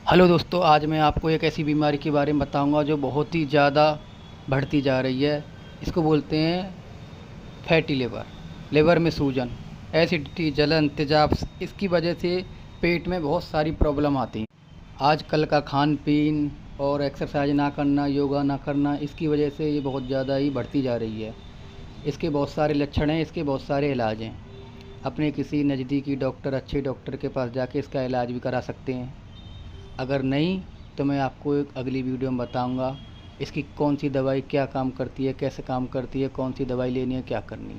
Hello दोस्तों, आज मैं आपको एक ऐसी बीमारी के बारे में बताऊंगा जो बहुत ही ज़्यादा बढ़ती जा रही है। इसको बोलते हैं फैटी लिवर। लिवर में सूजन, एसिडिटी, जलन, तेजाब। इसकी वजह से पेट में बहुत सारी प्रॉब्लम आती हैं। आजकल का खान पीन और एक्सरसाइज ना करना, योगा ना करना, इसकी वजह से ये बहुत ज़्यादा ही बढ़ती जा रही है। इसके बहुत सारे लक्षण हैं, इसके बहुत सारे इलाज हैं। अपने किसी नज़दीकी डॉक्टर, अच्छे डॉक्टर के पास जाके इसका इलाज भी करा सकते हैं। अगर नहीं तो मैं आपको एक अगली वीडियो में बताऊंगा इसकी कौन सी दवाई क्या काम करती है, कैसे काम करती है, कौन सी दवाई लेनी है, क्या करनी है।